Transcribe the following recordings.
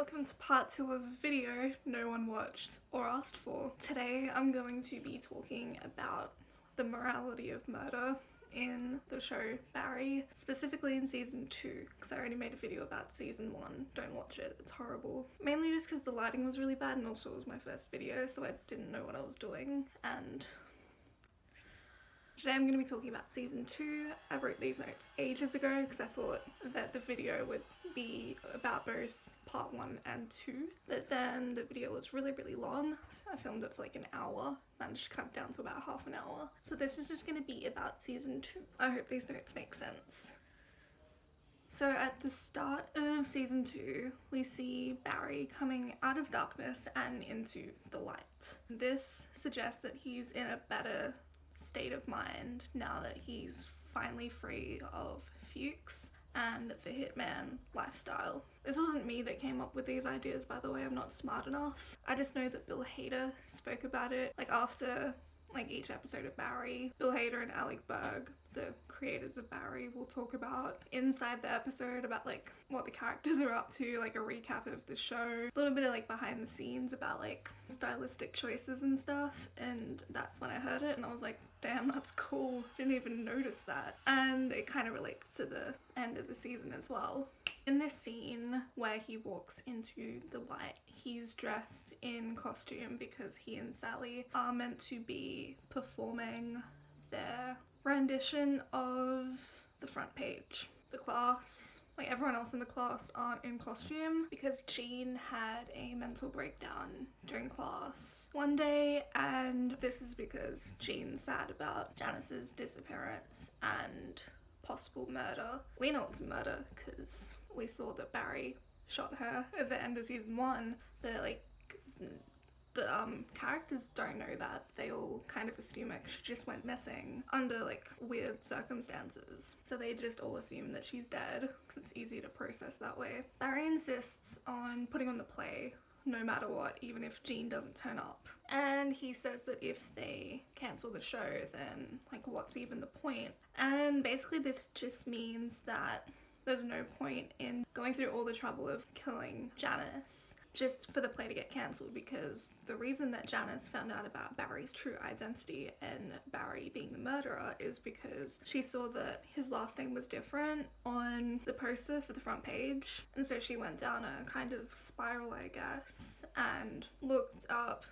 welcome to part 2 of a video no one watched or asked for. Today I'm going to be talking about the morality of murder in the show Barry, specifically in season 2, because I already made a video about season 1. Don't watch it, it's horrible. Mainly just because the lighting was really bad and also it was my first video, so I didn't know what I was doing. And today I'm going to be talking about season 2. I wrote these notes ages ago because I thought that the video would be about both part 1 and 2, but then the video was really long. I filmed it for like an hour, managed to cut it down to about half an hour. So this is just going to be about season 2. I hope these notes make sense. So at the start of season 2, we see Barry coming out of darkness and into the light. This suggests that he's in a better state of mind now that he's finally free of Fuchs and the hitman lifestyle. This wasn't me that came up with these ideas, by the way. I'm not smart enough. I just know that Bill Hader spoke about it after each episode of Barry. Bill Hader and Alec Berg, the creators of Barry, will talk about inside the episode about what the characters are up to, a recap of the show, a little bit of behind the scenes about stylistic choices and stuff. And that's when I heard it and I was like, damn, that's cool. Didn't even notice that. And it kind of relates to the end of the season as well. In this scene where he walks into the light, he's dressed in costume because he and Sally are meant to be performing their rendition of The Front Page. The class, everyone else in the class, aren't in costume because Jean had a mental breakdown during class one day, and this is because Jean's sad about Janice's disappearance and possible murder. We know it's murder because we saw that Barry shot her at the end of season 1, but the characters don't know that. They all kind of assume she just went missing under weird circumstances, so they just all assume that she's dead because it's easy to process that way. Barry insists on putting on the play no matter what, even if Jean doesn't turn up. And he says that if they cancel the show, then what's even the point? And basically this just means that there's no point in going through all the trouble of killing Janice just for the play to get cancelled, because the reason that Janice found out about Barry's true identity and Barry being the murderer is because she saw that his last name was different on the poster for The Front Page, and so she went down a kind of spiral, I guess, and looked up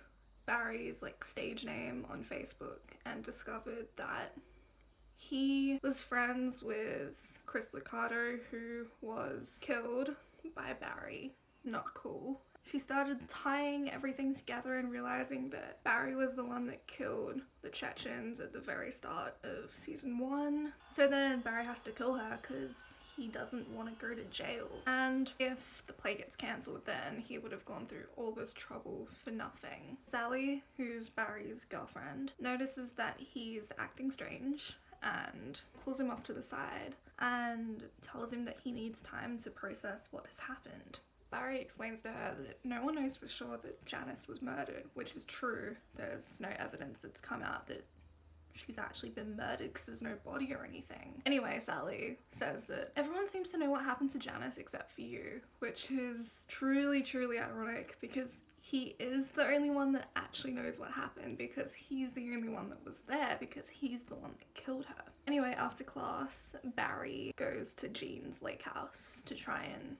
Barry's stage name on Facebook and discovered that he was friends with Chris Liccardo, who was killed by Barry. Not cool. She started tying everything together and realizing that Barry was the one that killed the Chechens at the very start of season 1. So then Barry has to kill her because he doesn't want to go to jail. And if the play gets cancelled, then he would have gone through all this trouble for nothing. Sally, who's Barry's girlfriend, notices that he's acting strange and pulls him off to the side and tells him that he needs time to process what has happened. Barry explains to her that no one knows for sure that Janice was murdered, which is true. There's no evidence that's come out that she's actually been murdered because there's no body or anything. Anyway, Sally says that everyone seems to know what happened to Janice except for you, which is truly ironic because he is the only one that actually knows what happened, because he's the only one that was there, because he's the one that killed her. Anyway, after class, Barry goes to Jean's lake house to try and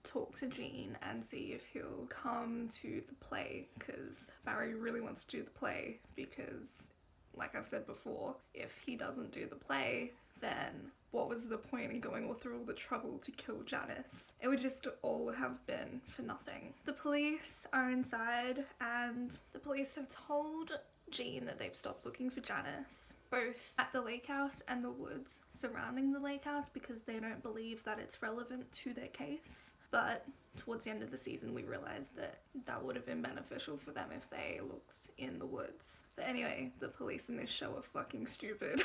talk to Jean and see if he'll come to the play, because Barry really wants to do the play, because like I've said before, if he doesn't do the play, then what was the point in going through all the trouble to kill Janice? It would just all have been for nothing. The police are inside and the police have told Jean that they've stopped looking for Janice, both at the lake house and the woods surrounding the lake house, because they don't believe that it's relevant to their case. But towards the end of the season we realized that that would have been beneficial for them if they looked in the woods. But anyway, the police in this show are fucking stupid.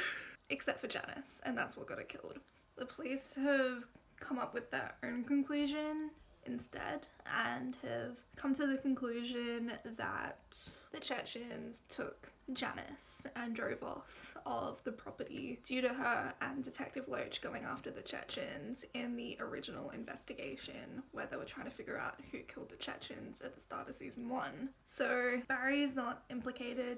Except for Janice, and that's what got her killed. The police have come up with their own conclusion, instead, and have come to the conclusion that the Chechens took Janice and drove off of the property due to her and Detective Loach going after the Chechens in the original investigation where they were trying to figure out who killed the Chechens at the start of season 1. So Barry is not implicated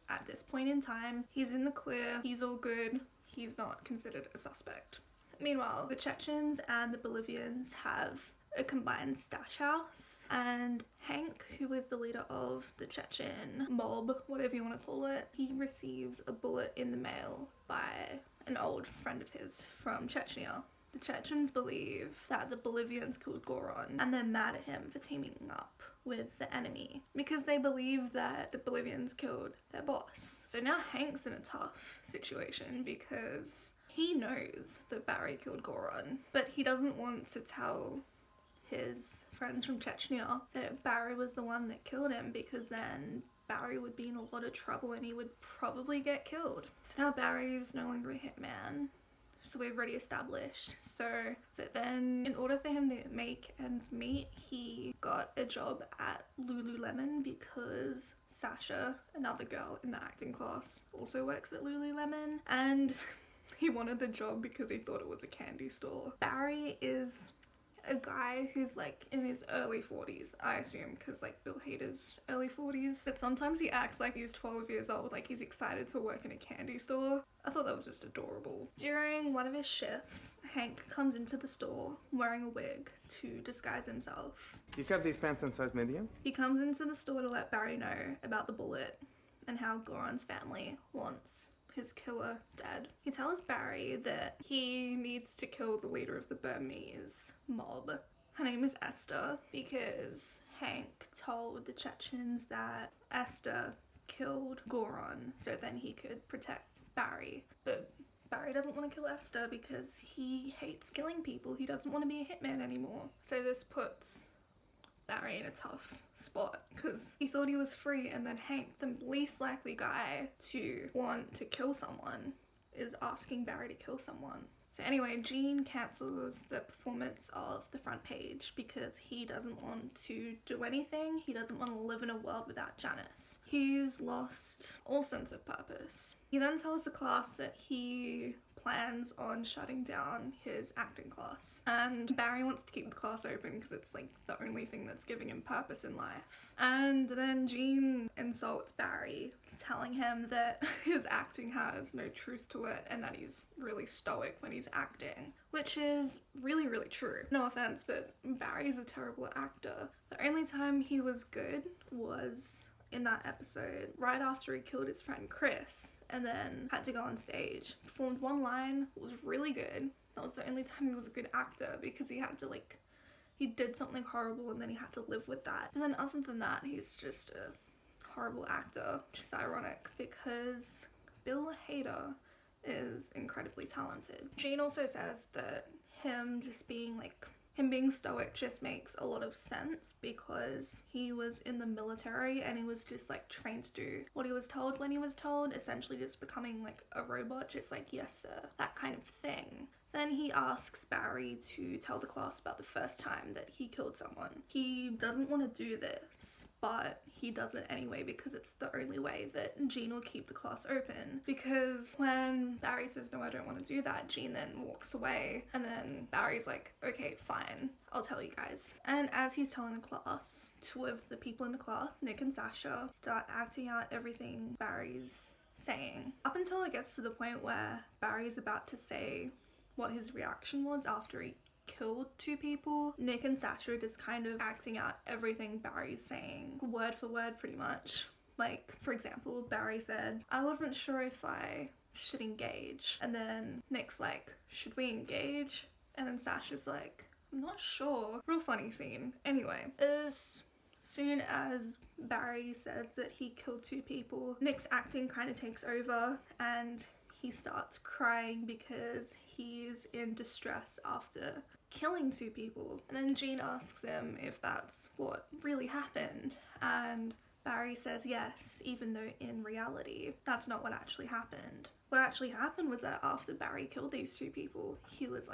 at this point in time. He's in the clear, he's all good, he's not considered a suspect. Meanwhile, the Chechens and the Bolivians have a combined stash house, and Hank, who is the leader of the Chechen mob, whatever you want to call it, he receives a bullet in the mail by an old friend of his from Chechnya. The Chechens believe that the Bolivians killed Goron, and they're mad at him for teaming up with the enemy because they believe that the Bolivians killed their boss. So now Hank's in a tough situation because he knows that Barry killed Goron, but he doesn't want to tell his friends from Chechnya that Barry was the one that killed him, because then Barry would be in a lot of trouble and he would probably get killed. So now Barry's no longer a hitman, so we've already established. So then in order for him to make ends meet, he got a job at Lululemon because Sasha, another girl in the acting class, also works at Lululemon, and he wanted the job because he thought it was a candy store. Barry is a guy who's like in his early 40s, I assume, because like Bill Hader's early 40s, but sometimes he acts like he's 12 years old, like he's excited to work in a candy store. I thought that was just adorable. During one of his shifts, Hank comes into the store wearing a wig to disguise himself. You cut these pants in size medium? He comes into the store to let Barry know about the bullet and how Goron's family wants his killer dead. He tells Barry that he needs to kill the leader of the Burmese mob. Her name is Esther, because Hank told the Chechens that Esther killed Goron so then he could protect Barry. But Barry doesn't want to kill Esther because he hates killing people. He doesn't want to be a hitman anymore. So this puts Barry in a tough spot because he thought he was free, and then Hank, the least likely guy to want to kill someone, is asking Barry to kill someone. So anyway, Gene cancels the performance of the front page because he doesn't want to do anything. He doesn't want to live in a world without Janice. He's lost all sense of purpose. He then tells the class that he plans on shutting down his acting class, and Barry wants to keep the class open because it's like the only thing that's giving him purpose in life. And then Gene insults Barry, telling him that his acting has no truth to it and that he's really stoic when he's acting, which is really, really true. No offense, but Barry's a terrible actor. The only time he was good was in that episode right after he killed his friend Chris and then had to go on stage, performed one line, was really good. That was the only time he was a good actor because he had to he did something horrible and then he had to live with that. And then other than that, he's just a horrible actor, which is ironic because Bill Hader is incredibly talented. Gene also says that him being stoic just makes a lot of sense because he was in the military and he was just trained to do what he was told when he was told, essentially just becoming a robot, just yes sir, that kind of thing. Then he asks Barry to tell the class about the first time that he killed someone. He doesn't want to do this, but he does it anyway because it's the only way that Gene will keep the class open. Because when Barry says, no, I don't want to do that, Gene then walks away, and then Barry's like, okay, fine, I'll tell you guys. And as he's telling the class, two of the people in the class, Nick and Sasha, start acting out everything Barry's saying. Up until it gets to the point where Barry's about to say what his reaction was after he killed two people, Nick and Sasha are just kind of acting out everything Barry's saying, word for word pretty much. For example, Barry said, I wasn't sure if I should engage. And then Nick's like, should we engage? And then Sasha's like, I'm not sure. Real funny scene. Anyway, as soon as Barry says that he killed two people, Nick's acting kind of takes over and he starts crying because he's in distress after killing two people. And then Gene asks him if that's what really happened, and Barry says yes, even though in reality that's not what actually happened. What actually happened was that after Barry killed these two people, he was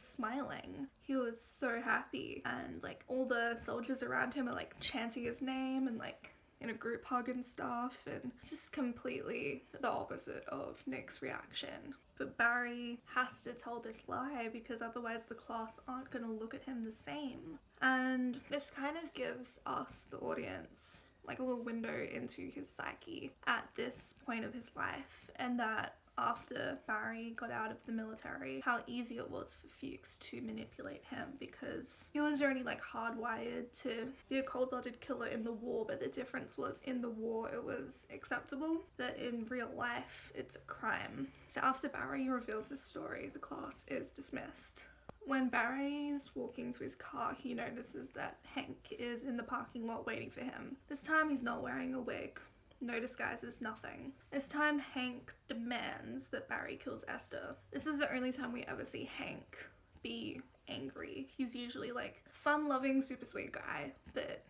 smiling. He was so happy, and like all the soldiers around him are like chanting his name and like in a group hug and stuff, and it's just completely the opposite of Nick's reaction. But Barry has to tell this lie because otherwise the class aren't going to look at him the same. And this kind of gives us, the audience, like a little window into his psyche at this point of his life, and that after Barry got out of the military, how easy it was for Fuchs to manipulate him, because he was already like hardwired to be a cold-blooded killer in the war, but the difference was in the war it was acceptable, but in real life it's a crime. So after Barry reveals his story, the class is dismissed. When Barry's walking to his car, he notices that Hank is in the parking lot waiting for him. This time he's not wearing a wig. No disguises, nothing. This time Hank demands that Barry kills Esther. This is the only time we ever see Hank be angry. He's usually like fun-loving, super sweet guy, but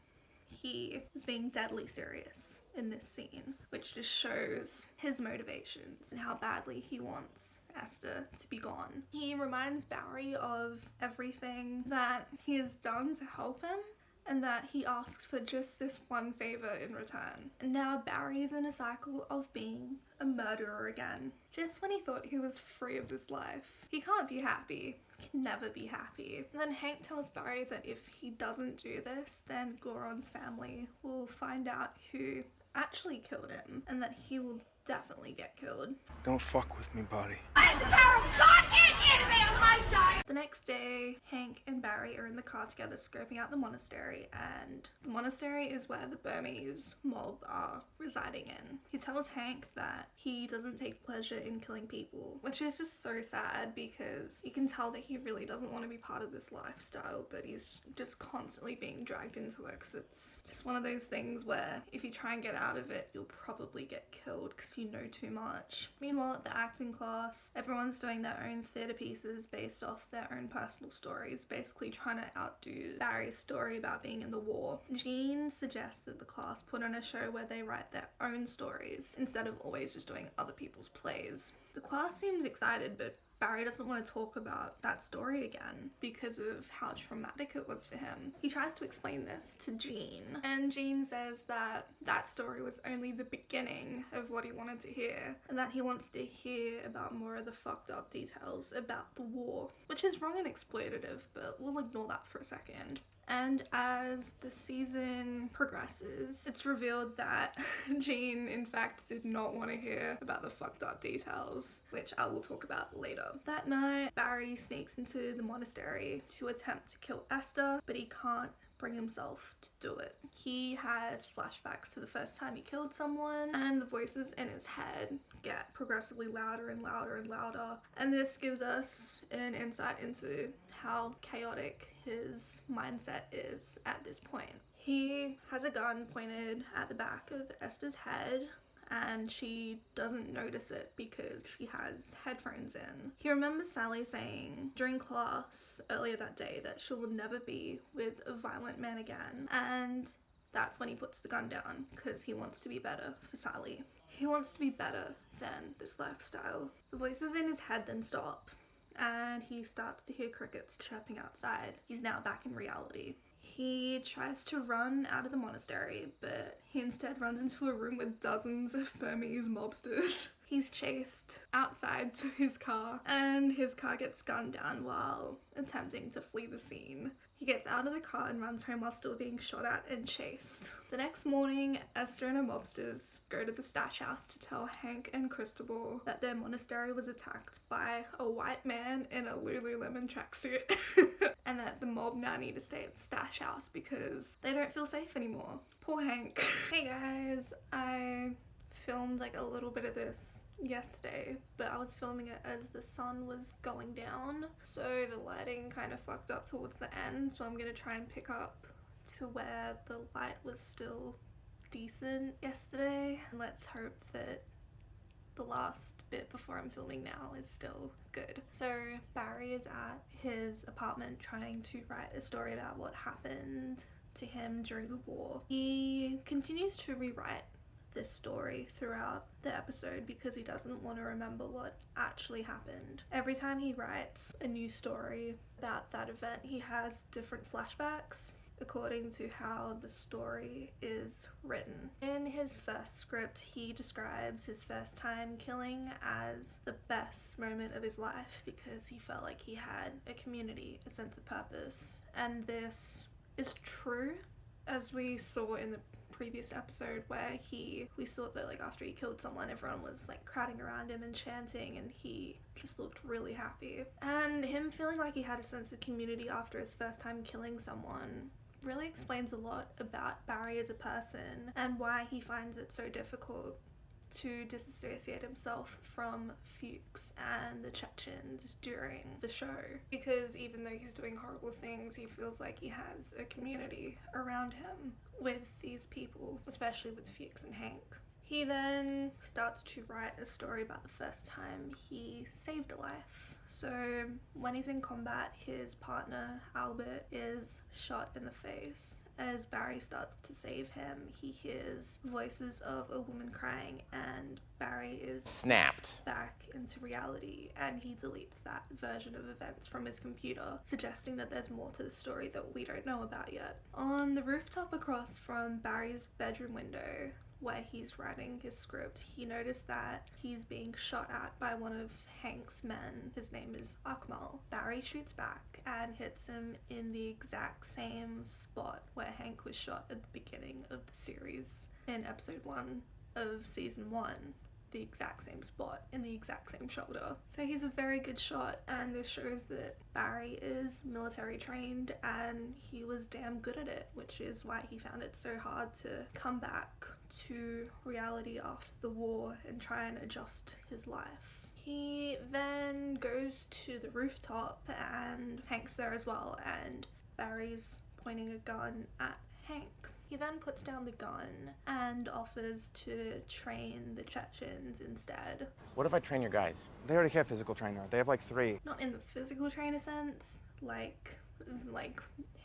he is being deadly serious in this scene, which just shows his motivations and how badly he wants Esther to be gone. He reminds Barry of everything that he has done to help him, and that he asks for just this one favor in return. And now Barry's in a cycle of being a murderer again. Just when he thought he was free of this life. He can't be happy. He can never be happy. And then Hank tells Barry that if he doesn't do this, then Goron's family will find out who actually killed him, and that he will definitely get killed. Don't fuck with me, buddy. I have the power of God and anime on my side! The next day, Hank and Barry are in the car together scoping out the monastery, and the monastery is where the Burmese mob are residing in. He tells Hank that he doesn't take pleasure in killing people, which is just so sad because you can tell that he really doesn't want to be part of this lifestyle, but he's just constantly being dragged into it because it's just one of those things where if you try and get out of it, you'll probably get killed because you know too much. Meanwhile, at the acting class, everyone's doing their own theatre pieces based off their own personal stories, basically trying to outdo Barry's story about being in the war. Jean suggests that the class put on a show where they write their own stories instead of always just doing other people's plays. The class seems excited, but Barry doesn't want to talk about that story again because of how traumatic it was for him. He tries to explain this to Jean, and Jean says that that story was only the beginning of what he wanted to hear, and that he wants to hear about more of the fucked up details about the war, which is wrong and exploitative, but we'll ignore that for a second. And as the season progresses, it's revealed that Jean, in fact, did not want to hear about the fucked up details, which I will talk about later. That night, Barry sneaks into the monastery to attempt to kill Esther, but he can't bring himself to do it. He has flashbacks to the first time he killed someone, and the voices in his head get progressively louder and louder and louder. And this gives us an insight into how chaotic his mindset is at this point. He has a gun pointed at the back of Esther's head, and she doesn't notice it because she has headphones in. He remembers Sally saying during class earlier that day that she will never be with a violent man again, and that's when he puts the gun down because he wants to be better for Sally. He wants to be better than this lifestyle. The voices in his head then stop, and he starts to hear crickets chirping outside. He's now back in reality. He tries to run out of the monastery, but he instead runs into a room with dozens of Burmese mobsters. He's chased outside to his car, and his car gets gunned down while attempting to flee the scene. He gets out of the car and runs home while still being shot at and chased. The next morning, Esther and her mobsters go to the stash house to tell Hank and Christabel that their monastery was attacked by a white man in a Lululemon tracksuit and that the mob now need to stay at the stash house because they don't feel safe anymore. Poor Hank. Hey guys, I filmed like a little bit of this yesterday, but I was filming it as the sun was going down, so the lighting kind of fucked up towards the end, so I'm gonna try and pick up to where the light was still decent yesterday. Let's hope that the last bit before I'm filming now is still good. So Barry is at his apartment trying to write a story about what happened to him during the war. He continues to rewrite this story throughout the episode because he doesn't want to remember what actually happened. Every time he writes a new story about that event, he has different flashbacks according to how the story is written. In his first script, he describes his first time killing as the best moment of his life because he felt like he had a community, a sense of purpose. And this is true, as we saw in the previous episode where we saw that like after he killed someone, everyone was like crowding around him and chanting, and he just looked really happy. And him feeling like he had a sense of community after his first time killing someone really explains a lot about Barry as a person and why he finds it so difficult to disassociate himself from Fuchs and the Chechens during the show. Because even though he's doing horrible things, he feels like he has a community around him with these people, especially with Fuchs and Hank. He then starts to write a story about the first time he saved a life. So when he's in combat, his partner, Albert, is shot in the face. As Barry starts to save him, he hears voices of a woman crying, and Barry is snapped back into reality, and he deletes that version of events from his computer, suggesting that there's more to the story that we don't know about yet. On the rooftop across from Barry's bedroom window, where he's writing his script, he noticed that he's being shot at by one of Hank's men. His name is Akmal. Barry shoots back and hits him in the exact same spot where Hank was shot at the beginning of the series in episode 1 of season 1. The exact same spot in the exact same shoulder. So he's a very good shot, and this shows that Barry is military trained and he was damn good at it, which is why he found it so hard to come back to reality after the war and try and adjust his life. He then goes to the rooftop and Hank's there as well, and Barry's pointing a gun at Hank. He then puts down the gun and offers to train the Chechens instead. What if I train your guys? They already have physical trainer. They have like 3. Not in the physical trainer sense, like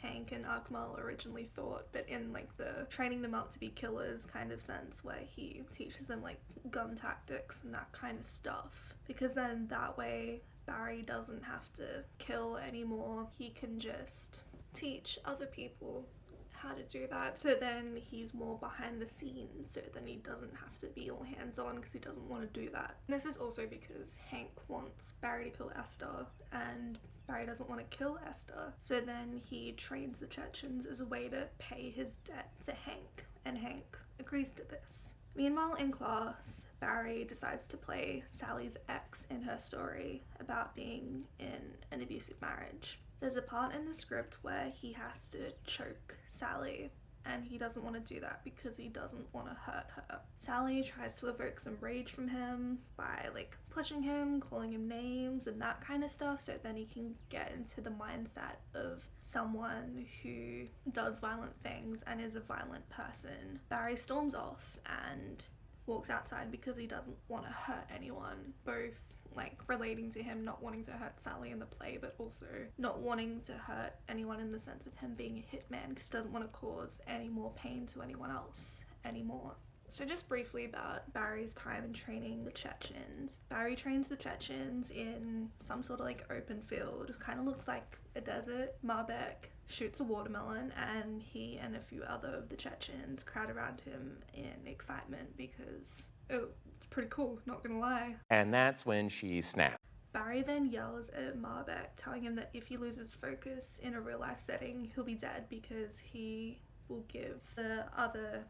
Hank and Akmal originally thought, but in like the training them up to be killers kind of sense, where he teaches them like gun tactics and that kind of stuff. Because then that way Barry doesn't have to kill anymore. He can just teach other people how to do that, so then he's more behind the scenes, so then he doesn't have to be all hands-on because he doesn't want to do that. This is also because Hank wants Barry to kill Esther, and Barry doesn't want to kill Esther, so then he trains the Chechens as a way to pay his debt to Hank, and Hank agrees to this. Meanwhile, in class, Barry decides to play Sally's ex in her story about being in an abusive marriage. There's a part in the script where he has to choke Sally, and he doesn't want to do that because he doesn't want to hurt her. Sally tries to evoke some rage from him by like pushing him, calling him names and that kind of stuff, so then he can get into the mindset of someone who does violent things and is a violent person. Barry storms off and walks outside because he doesn't want to hurt anyone, both like relating to him not wanting to hurt Sally in the play, but also not wanting to hurt anyone in the sense of him being a hitman because he doesn't want to cause any more pain to anyone else anymore. So just briefly about Barry's time in training the Chechens. Barry trains the Chechens in some sort of like open field, kind of looks like a desert. Marbek shoots a watermelon, and he and a few other of the Chechens crowd around him in excitement because, oh, it's pretty cool, not gonna lie. And that's when she snapped. Barry then yells at Marbek, telling him that if he loses focus in a real life setting, he'll be dead because he will give the other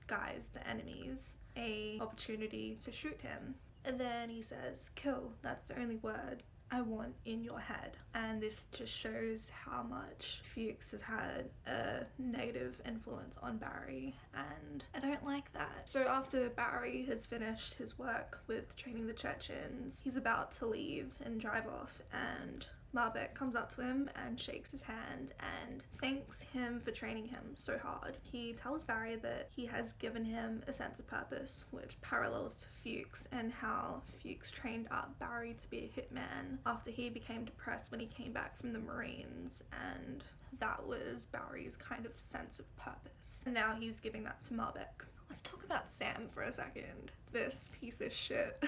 guys, the enemies, a opportunity to shoot him. And then he says, "Kill, that's the only word I want in your head." And this just shows how much Fuchs has had a negative influence on Barry, and I don't like that. So after Barry has finished his work with training the Chechens, he's about to leave and drive off, and Marbek comes up to him and shakes his hand and thanks him for training him so hard. He tells Barry that he has given him a sense of purpose, which parallels to Fuchs and how Fuchs trained up Barry to be a hitman after he became depressed when he came back from the Marines, and that was Barry's kind of sense of purpose. And now he's giving that to Marbeck. Let's talk about Sam for a second. This piece of shit.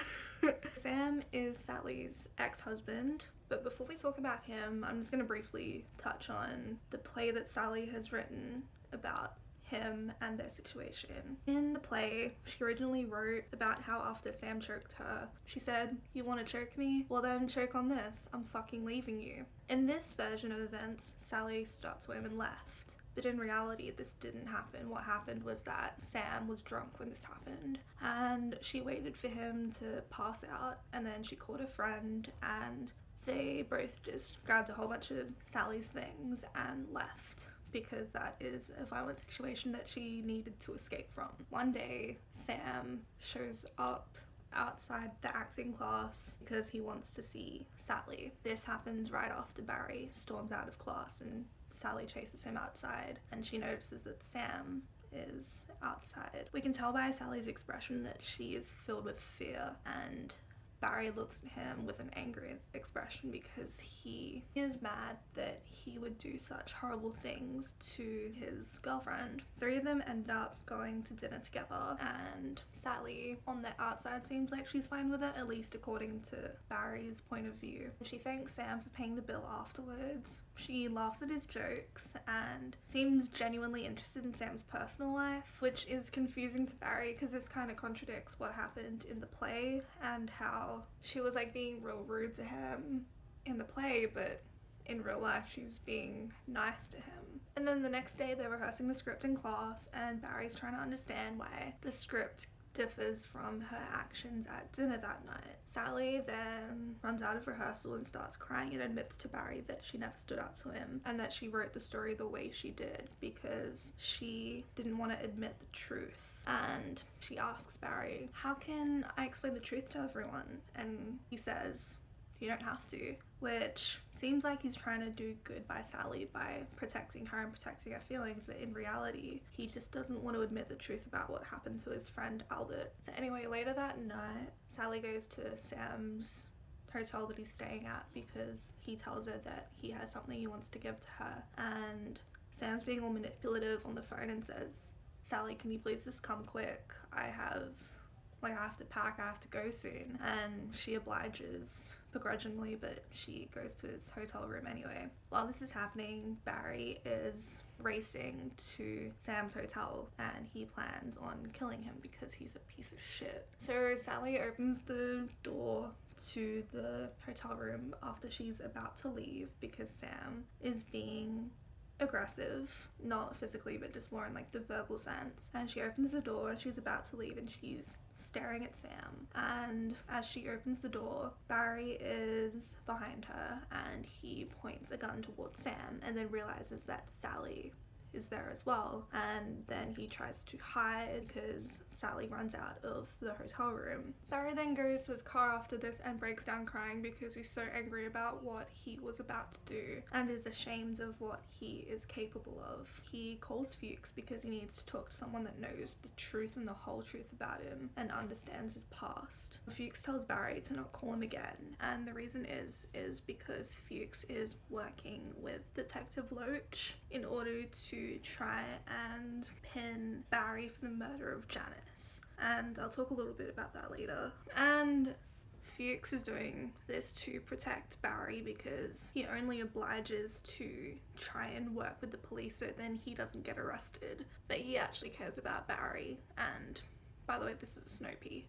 Sam is Sally's ex-husband, but before we talk about him, I'm just going to briefly touch on the play that Sally has written about him and their situation. In the play, she originally wrote about how after Sam choked her, she said, "You want to choke me? Well then choke on this. I'm fucking leaving you." In this version of events, Sally stood up to him and left. But in reality, this didn't happen. What happened was that Sam was drunk when this happened, and she waited for him to pass out, and then she called her friend, and they both just grabbed a whole bunch of Sally's things and left, because that is a violent situation that she needed to escape from. One day, Sam shows up outside the acting class because he wants to see Sally. This happens right after Barry storms out of class and Sally chases him outside, and she notices that Sam is outside. We can tell by Sally's expression that she is filled with fear, and Barry looks at him with an angry expression because he is mad that he would do such horrible things to his girlfriend. Three of them end up going to dinner together, and Sally on the outside seems like she's fine with it, at least according to Barry's point of view. She thanks Sam for paying the bill afterwards. She laughs at his jokes and seems genuinely interested in Sam's personal life, which is confusing to Barry because this kind of contradicts what happened in the play and how she was like being real rude to him in the play, but in real life she's being nice to him. And then the next day they're rehearsing the script in class, and Barry's trying to understand why the script differs from her actions at dinner that night. Sally then runs out of rehearsal and starts crying and admits to Barry that she never stood up to him and that she wrote the story the way she did because she didn't want to admit the truth. And she asks Barry, "How can I explain the truth to everyone?" And he says, "You don't have to," which seems like he's trying to do good by Sally by protecting her and protecting her feelings, but in reality, he just doesn't want to admit the truth about what happened to his friend Albert. So anyway, later that night, Sally goes to Sam's hotel that he's staying at because he tells her that he has something he wants to give to her, and Sam's being all manipulative on the phone and says, "Sally, can you please just come quick? I have to pack, I have to go soon." And she obliges begrudgingly, but she goes to his hotel room anyway. While this is happening, Barry is racing to Sam's hotel and he plans on killing him because he's a piece of shit. So Sally opens the door to the hotel room after she's about to leave because Sam is being aggressive, not physically but just more in like the verbal sense, and she opens the door and she's about to leave and she's staring at Sam, and as she opens the door, Barry is behind her and he points a gun towards Sam and then realizes that Sally is there as well, and then he tries to hide because Sally runs out of the hotel room. Barry then goes to his car after this and breaks down crying because he's so angry about what he was about to do and is ashamed of what he is capable of. He calls Fuchs because he needs to talk to someone that knows the truth and the whole truth about him and understands his past. Fuchs tells Barry to not call him again, and the reason is because Fuchs is working with Detective Loach in order to try and pin Barry for the murder of Janice, and I'll talk a little bit about that later. And Fuchs is doing this to protect Barry because he only obliges to try and work with the police so then he doesn't get arrested, but he actually cares about Barry. And by the way, this is a Snoopy.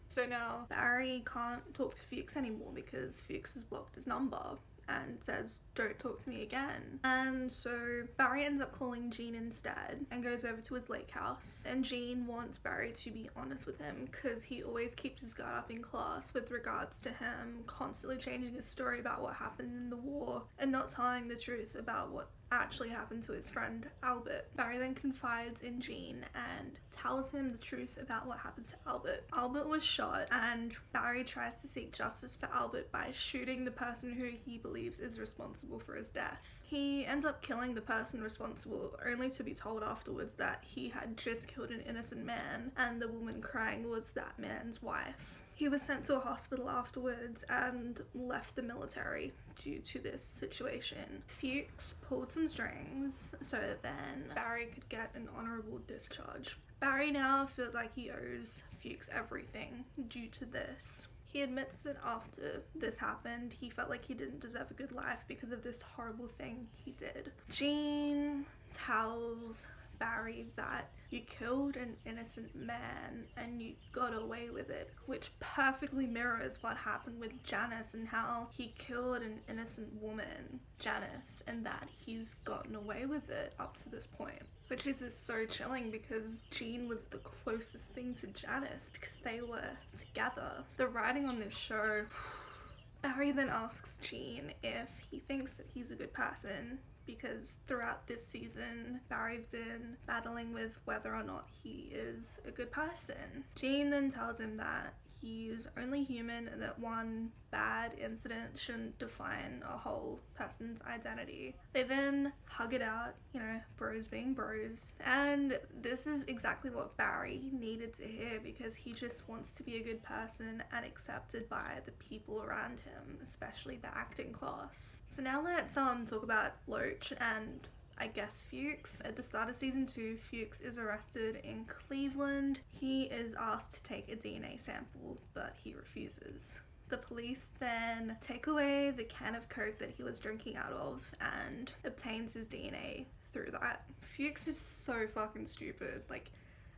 So now Barry can't talk to Fuchs anymore because Fuchs has blocked his number and says, "Don't talk to me again." And so Barry ends up calling Jean instead and goes over to his lake house, and Jean wants Barry to be honest with him because he always keeps his guard up in class with regards to him constantly changing his story about what happened in the war and not telling the truth about what actually happened to his friend Albert. Barry then confides in Jean and tells him the truth about what happened to Albert. Albert was shot, and Barry tries to seek justice for Albert by shooting the person who he believes is responsible for his death. He ends up killing the person responsible, only to be told afterwards that he had just killed an innocent man and the woman crying was that man's wife. He was sent to a hospital afterwards and left the military due to this situation. Fuchs pulled some strings so that then Barry could get an honorable discharge. Barry now feels like he owes Fuchs everything due to this. He admits that after this happened, he felt like he didn't deserve a good life because of this horrible thing he did. Jean tells Barry that you killed an innocent man and you got away with it, which perfectly mirrors what happened with Janice and how he killed an innocent woman, Janice, and that he's gotten away with it up to this point. Which is just so chilling because Jean was the closest thing to Janice because they were together. The writing on this show, Barry then asks Jean if he thinks that he's a good person because throughout this season, Barry's been battling with whether or not he is a good person. Jean then tells him that he's only human and that one bad incident shouldn't define a whole person's identity. They then hug it out, you know, bros being bros. And this is exactly what Barry needed to hear because he just wants to be a good person and accepted by the people around him, especially the acting class. So now let's talk about Loach and I guess Fuchs. At the start of season 2, Fuchs is arrested in Cleveland. He is asked to take a DNA sample, but he refuses. The police then take away the can of Coke that he was drinking out of and obtains his DNA through that. Fuchs is so fucking stupid. Like,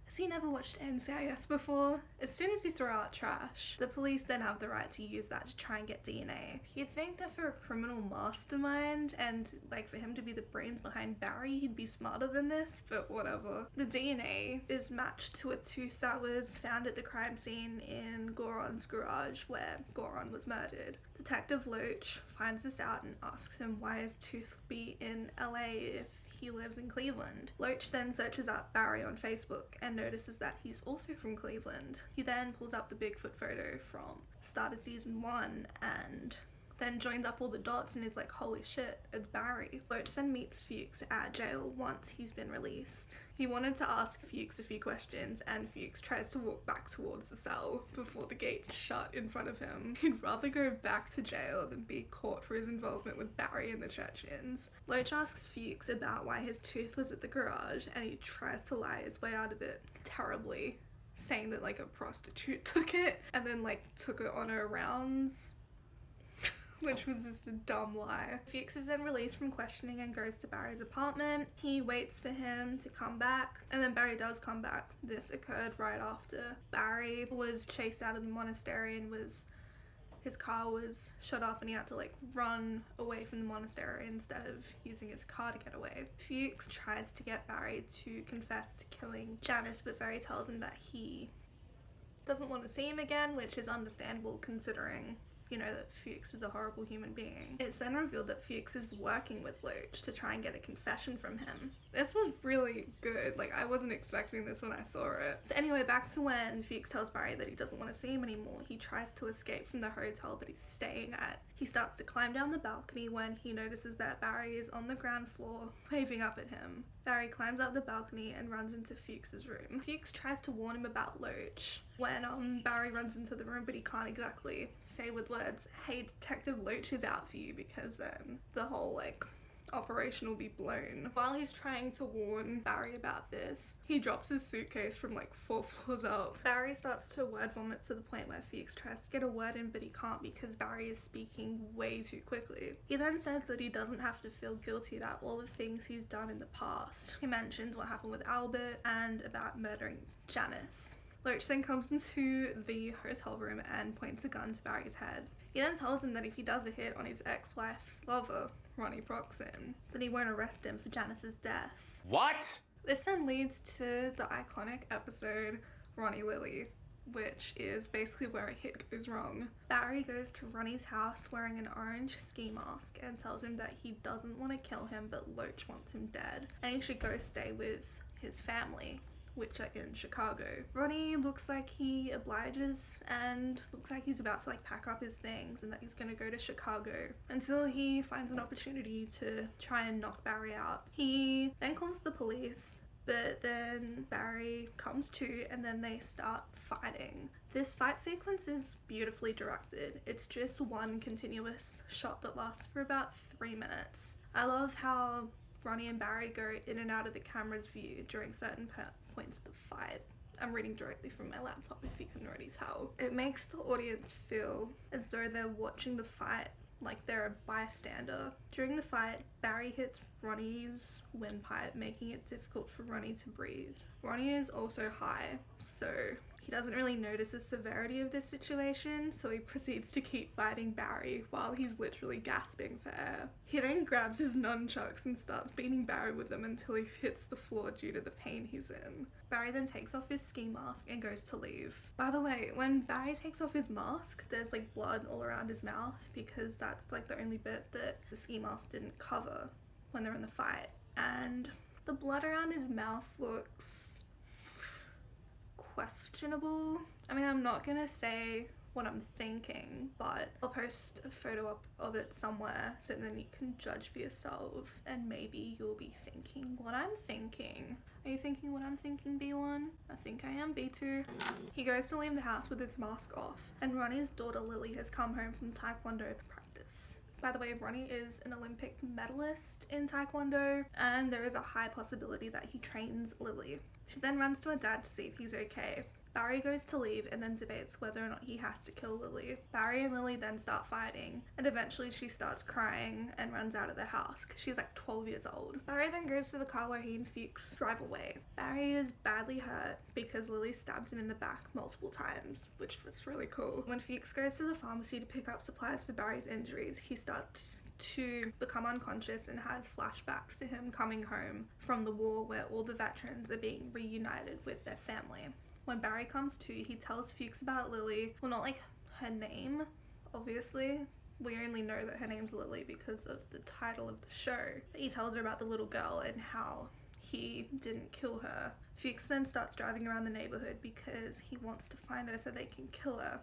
has he never watched NCIS before? As soon as you throw out trash, the police then have the right to use that to try and get DNA. You'd think that for a criminal mastermind and like for him to be the brains behind Barry, he'd be smarter than this, but whatever. The DNA is matched to a tooth that was found at the crime scene in Goron's garage where Goron was murdered. Detective Loach finds this out and asks him why his tooth would be in LA if he lives in Cleveland. Loach then searches up Barry on Facebook and notices that he's also from Cleveland. He then pulls up the Bigfoot photo from the start of season 1 and then joins up all the dots and is like, holy shit, it's Barry. Loach then meets Fuchs at jail once he's been released. He wanted to ask Fuchs a few questions and Fuchs tries to walk back towards the cell before the gates shut in front of him. He'd rather go back to jail than be caught for his involvement with Barry and the Chechens. Loach asks Fuchs about why his tooth was at the garage and he tries to lie his way out of it terribly, saying that like a prostitute took it and then like took it on her rounds, which was just a dumb lie. Fuchs is then released from questioning and goes to Barry's apartment. He waits for him to come back, and then Barry does come back. This occurred right after Barry was chased out of the monastery and his car was shut up and he had to like run away from the monastery instead of using his car to get away. Fuchs tries to get Barry to confess to killing Janice, but Barry tells him that he doesn't want to see him again, which is understandable considering, you know, that Fuchs is a horrible human being. It's then revealed that Fuchs is working with Loach to try and get a confession from him. This was really good. Like, I wasn't expecting this when I saw it. So anyway, back to when Fuchs tells Barry that he doesn't want to see him anymore. He tries to escape from the hotel that he's staying at. He starts to climb down the balcony when he notices that Barry is on the ground floor, waving up at him. Barry climbs up the balcony and runs into Fuchs's room. Fuchs tries to warn him about Loach when Barry runs into the room, but he can't exactly say with words, hey, Detective Loach is out for you, because then the whole like operation will be blown. While he's trying to warn Barry about this, he drops his suitcase from like 4 floors up. Barry starts to word vomit to the point where Fuchs tries to get a word in, but he can't because Barry is speaking way too quickly. He then says that he doesn't have to feel guilty about all the things he's done in the past. He mentions what happened with Albert and about murdering Janice. Loach then comes into the hotel room and points a gun to Barry's head. He then tells him that if he does a hit on his ex-wife's lover, Ronnie Proxim, then he won't arrest him for Janice's death. What? This then leads to the iconic episode Ronnie Lily, which is basically where a hit goes wrong. Barry goes to Ronnie's house wearing an orange ski mask and tells him that he doesn't want to kill him, but Loach wants him dead, and he should go stay with his family, which are in Chicago. Ronnie looks like he obliges and looks like he's about to like pack up his things and that he's gonna go to Chicago until he finds an opportunity to try and knock Barry out. He then calls the police But then Barry comes to and then they start fighting. This fight sequence is beautifully directed. It's just one continuous shot that lasts for about 3 minutes. I love how Ronnie and Barry go in and out of the camera's view during certain points of the fight. I'm reading directly from my laptop if you can already tell. It makes the audience feel as though they're watching the fight like they're a bystander. During the fight, Barry hits Ronnie's windpipe, making it difficult for Ronnie to breathe. Ronnie is also high, so he doesn't really notice the severity of this situation, so he proceeds to keep fighting Barry while he's literally gasping for air. He then grabs his nunchucks and starts beating Barry with them until he hits the floor due to the pain he's in. Barry then takes off his ski mask and goes to leave. By the way, when Barry takes off his mask, there's like blood all around his mouth because that's like the only bit that the ski mask didn't cover when they're in the fight. And the blood around his mouth looks questionable. I mean, I'm not gonna say what I'm thinking, but I'll post a photo up of it somewhere so then you can judge for yourselves and maybe you'll be thinking what I'm thinking. Are you thinking what I'm thinking, B1? I think I am, B2. He goes to leave the house with his mask off, and Ronnie's daughter Lily has come home from Taekwondo practice. By the way, Ronnie is an Olympic medalist in Taekwondo, and there is a high possibility that he trains Lily. She then runs to her dad to see if he's okay. Barry goes to leave and then debates whether or not he has to kill Lily. Barry and Lily then start fighting, and eventually she starts crying and runs out of the house because she's like 12 years old. Barry then goes to the car where he and Fuchs drive away. Barry is badly hurt because Lily stabs him in the back multiple times, which was really cool. When Fuchs goes to the pharmacy to pick up supplies for Barry's injuries, he starts to become unconscious and has flashbacks to him coming home from the war where all the veterans are being reunited with their family. When Barry comes to, he tells Fuchs about Lily. Well, not like her name, obviously. We only know that her name's Lily because of the title of the show. But he tells her about the little girl and how he didn't kill her. Fuchs then starts driving around the neighborhood because he wants to find her so they can kill her.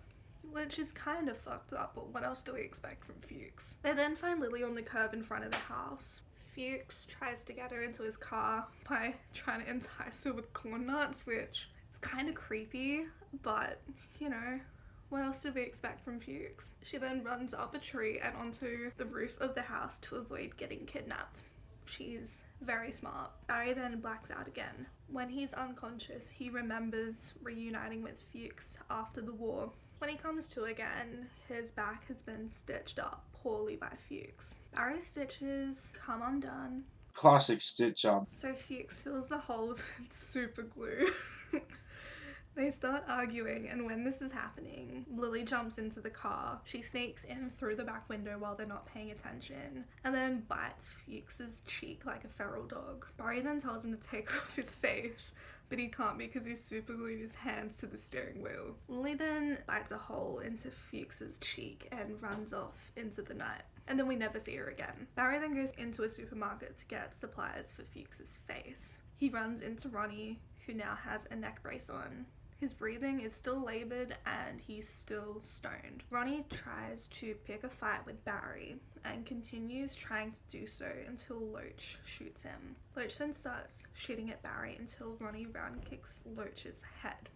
Which is kind of fucked up, but what else do we expect from Fuchs? They then find Lily on the curb in front of the house. Fuchs tries to get her into his car by trying to entice her with corn nuts, which is kind of creepy, but you know, what else did we expect from Fuchs? She then runs up a tree and onto the roof of the house to avoid getting kidnapped. She's very smart. Barry then blacks out again. When he's unconscious, he remembers reuniting with Fuchs after the war. When he comes to again, his back has been stitched up poorly by Fuchs. Barry's stitches come undone. Classic stitch job. So Fuchs fills the holes with super glue. They start arguing, and when this is happening, Lily jumps into the car. She sneaks in through the back window while they're not paying attention, and then bites Fuchs's cheek like a feral dog. Barry then tells him to take off his face, but he can't because he's super glued his hands to the steering wheel. Lily then bites a hole into Fuchs's cheek and runs off into the night. And then we never see her again. Barry then goes into a supermarket to get supplies for Fuchs's face. He runs into Ronnie, who now has a neck brace on. His breathing is still labored and he's still stoned. Ronnie tries to pick a fight with Barry and continues trying to do so until Loach shoots him. Loach then starts shooting at Barry until Ronnie round kicks Loach's head.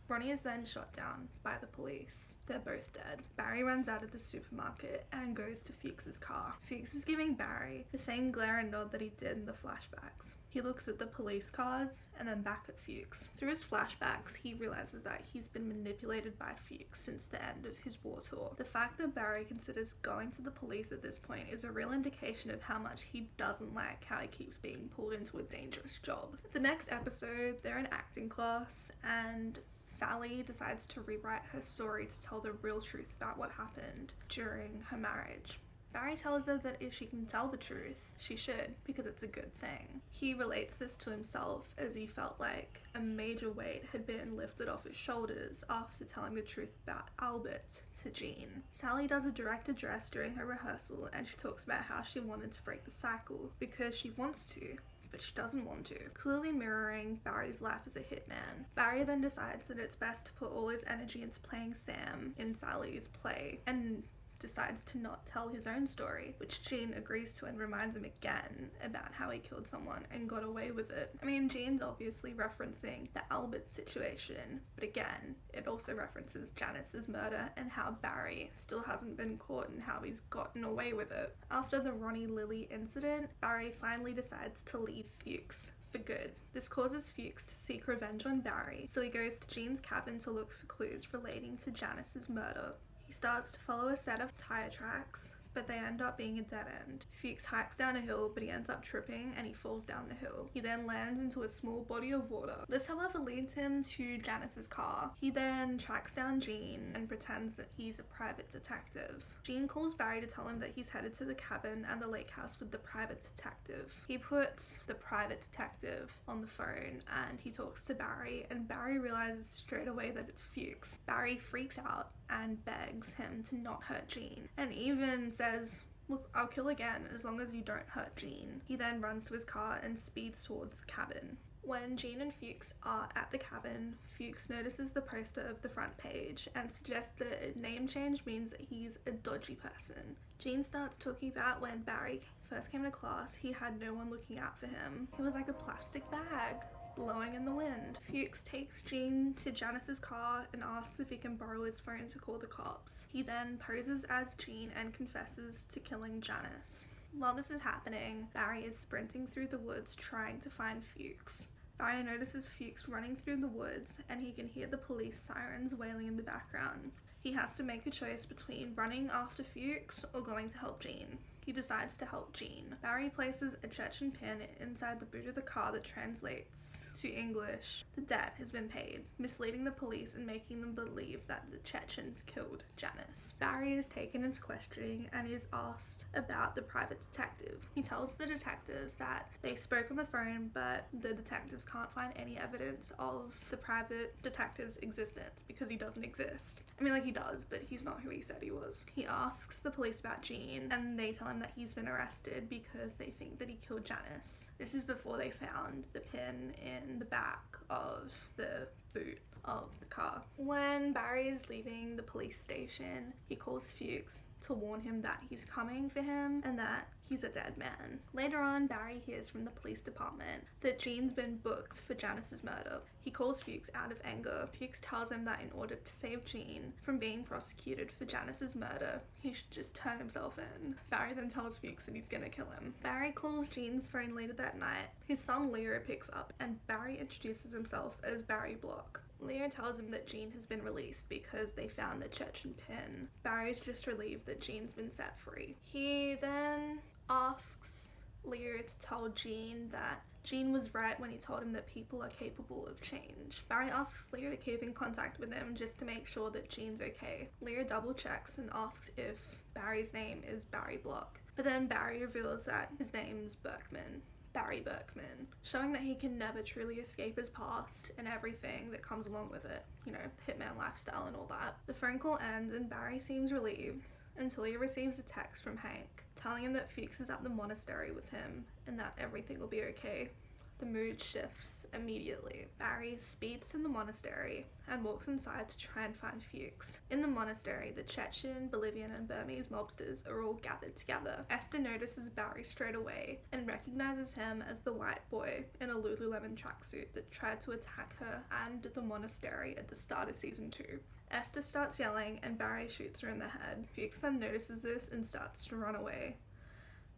Ronnie is then shot down by the police. They're both dead. Barry runs out of the supermarket and goes to Fuchs's car. Fuchs is giving Barry the same glare and nod that he did in the flashbacks. He looks at the police cars and then back at Fuchs. Through his flashbacks, he realizes that he's been manipulated by Fuchs since the end of his war tour. The fact that Barry considers going to the police at this point is a real indication of how much he doesn't like how he keeps being pulled into a dangerous job. The next episode, they're in acting class and Sally decides to rewrite her story to tell the real truth about what happened during her marriage. Barry tells her that if she can tell the truth, she should, because it's a good thing. He relates this to himself as he felt like a major weight had been lifted off his shoulders after telling the truth about Albert to Jean. Sally does a direct address during her rehearsal and she talks about how she wanted to break the cycle because she wants to, but she doesn't want to, clearly mirroring Barry's life as a hitman. Barry then decides that it's best to put all his energy into playing Sam in Sally's play and decides to not tell his own story, which Gene agrees to and reminds him again about how he killed someone and got away with it. I mean, Gene's obviously referencing the Albert situation, but again, it also references Janice's murder and how Barry still hasn't been caught and how he's gotten away with it. After the Ronnie Lily incident, Barry finally decides to leave Fuchs for good. This causes Fuchs to seek revenge on Barry, so he goes to Gene's cabin to look for clues relating to Janice's murder. He starts to follow a set of tire tracks, but they end up being a dead end. Fuchs hikes down a hill, but he ends up tripping and he falls down the hill. He then lands into a small body of water. This, however, leads him to Janice's car. He then tracks down Gene and pretends that he's a private detective. Gene calls Barry to tell him that he's headed to the cabin and the lake house with the private detective. He puts the private detective on the phone and he talks to Barry, and Barry realizes straight away that it's Fuchs. Barry freaks out and begs him to not hurt Gene, and even says, "Look, I'll kill again as long as you don't hurt Gene." He then runs to his car and speeds towards the cabin. When Gene and Fuchs are at the cabin, Fuchs notices the poster of the front page and suggests that a name change means that he's a dodgy person. Gene starts talking about when Barry first came to class, he had no one looking out for him. He was like a plastic bag blowing in the wind. Fuchs takes Gene to Janice's car and asks if he can borrow his phone to call the cops. He then poses as Gene and confesses to killing Janice. While this is happening, Barry is sprinting through the woods trying to find Fuchs. Barry notices Fuchs running through the woods and he can hear the police sirens wailing in the background. He has to make a choice between running after Fuchs or going to help Gene. He decides to help Gene. Barry places a Chechen pin inside the boot of the car that translates to English, "The debt has been paid," misleading the police and making them believe that the Chechens killed Janice. Barry is taken into questioning and is asked about the private detective. He tells the detectives that they spoke on the phone, but the detectives can't find any evidence of the private detective's existence because he doesn't exist. I mean, like, he does, but he's not who he said he was. He asks the police about Gene, and they tell him that he's been arrested because they think that he killed Janice. This is before they found the pin in the back of the boot of the car. When Barry is leaving the police station, he calls Fuchs to warn him that he's coming for him and that he's a dead man. Later on, Barry hears from the police department that Gene's been booked for Janice's murder. He calls Fuchs out of anger. Fuchs tells him that in order to save Gene from being prosecuted for Janice's murder, he should just turn himself in. Barry then tells Fuchs that he's gonna kill him. Barry calls Gene's phone later that night. His son Leo picks up and Barry introduces himself as Barry Block. Leo tells him that Gene has been released because they found the Chechen pin. Barry's just relieved that Gene's been set free. He then asks Leo to tell Gene that Gene was right when he told him that people are capable of change. Barry asks Leo to keep in contact with him just to make sure that Gene's okay. Leo double checks and asks if Barry's name is Barry Block, but then Barry reveals that his name's Berkman. Barry Berkman, showing that he can never truly escape his past and everything that comes along with it. You know, hitman lifestyle and all that. The phone call ends and Barry seems relieved until he receives a text from Hank telling him that Fuchs is at the monastery with him and that everything will be okay. The mood shifts immediately. Barry speeds to the monastery and walks inside to try and find Fuchs. In the monastery, the Chechen, Bolivian, and Burmese mobsters are all gathered together. Esther notices Barry straight away and recognizes him as the white boy in a Lululemon tracksuit that tried to attack her and the monastery at the start of season 2. Esther starts yelling and Barry shoots her in the head. Fuchs then notices this and starts to run away.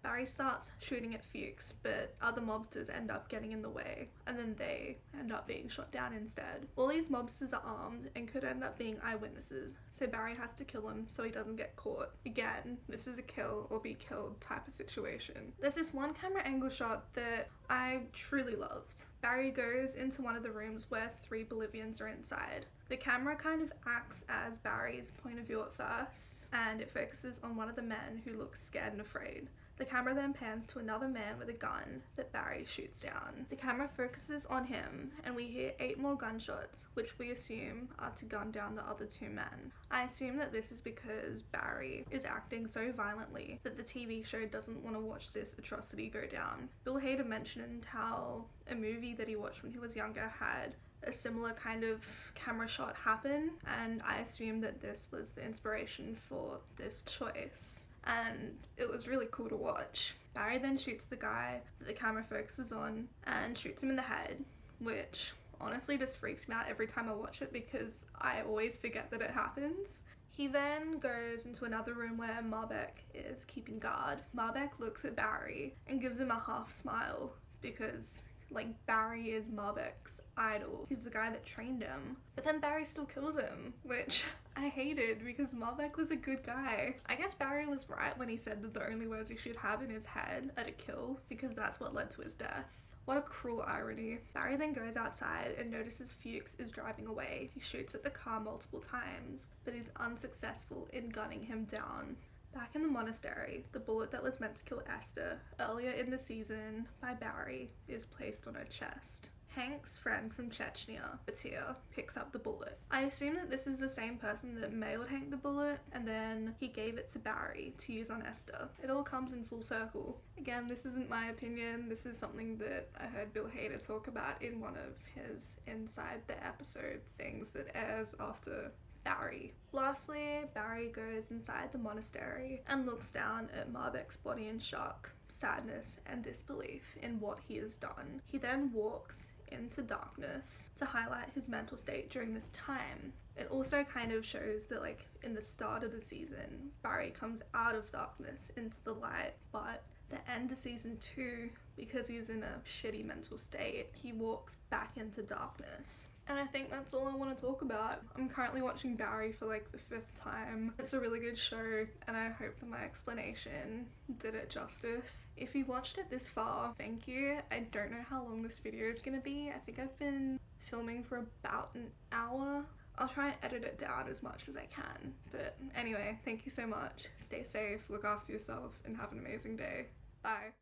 Barry starts shooting at Fuchs, but other mobsters end up getting in the way, and then they end up being shot down instead. All these mobsters are armed and could end up being eyewitnesses, so Barry has to kill them so he doesn't get caught. Again, this is a kill or be killed type of situation. There's this one camera angle shot that I truly loved. Barry goes into one of the rooms where 3 Bolivians are inside. The camera kind of acts as Barry's point of view at first, and it focuses on one of the men who looks scared and afraid. The camera then pans to another man with a gun that Barry shoots down. The camera focuses on him, and we hear 8 more gunshots, which we assume are to gun down the other 2 men. I assume that this is because Barry is acting so violently that the TV show doesn't want to watch this atrocity go down. Bill Hader mentioned how a movie that he watched when he was younger had a similar kind of camera shot happen, and I assumed that this was the inspiration for this choice. And it was really cool to watch. Barry then shoots the guy that the camera focuses on and shoots him in the head, which honestly just freaks me out every time I watch it because I always forget that it happens. He then goes into another room where Marbek is keeping guard. Marbek looks at Barry and gives him a half smile because, like, Barry is Marbek's idol. He's the guy that trained him. But then Barry still kills him, which I hated because Marbek was a good guy. I guess Barry was right when he said that the only words he should have in his head are to kill, because that's what led to his death. What a cruel irony. Barry then goes outside and notices Fuchs is driving away. He shoots at the car multiple times, but is unsuccessful in gunning him down. Back in the monastery, the bullet that was meant to kill Esther earlier in the season by Barry is placed on her chest. Hank's friend from Chechnya, Batir, picks up the bullet. I assume that this is the same person that mailed Hank the bullet, and then he gave it to Barry to use on Esther. It all comes in full circle. Again, this isn't my opinion. This is something that I heard Bill Hader talk about in one of his Inside the Episode things that airs after Barry. Lastly, Barry goes inside the monastery and looks down at Marbek's body in shock, sadness, and disbelief in what he has done. He then walks into darkness to highlight his mental state during this time. It also kind of shows that, like, in the start of the season, Barry comes out of darkness into the light, but the end of season 2, because he's in a shitty mental state, he walks back into darkness. And I think that's all I want to talk about. I'm currently watching Barry for like the 5th time. It's a really good show, and I hope that my explanation did it justice. If you watched it this far, thank you. I don't know how long this video is gonna be. I think I've been filming for about an hour. I'll try and edit it down as much as I can. But anyway, thank you so much. Stay safe, look after yourself, and have an amazing day. Bye.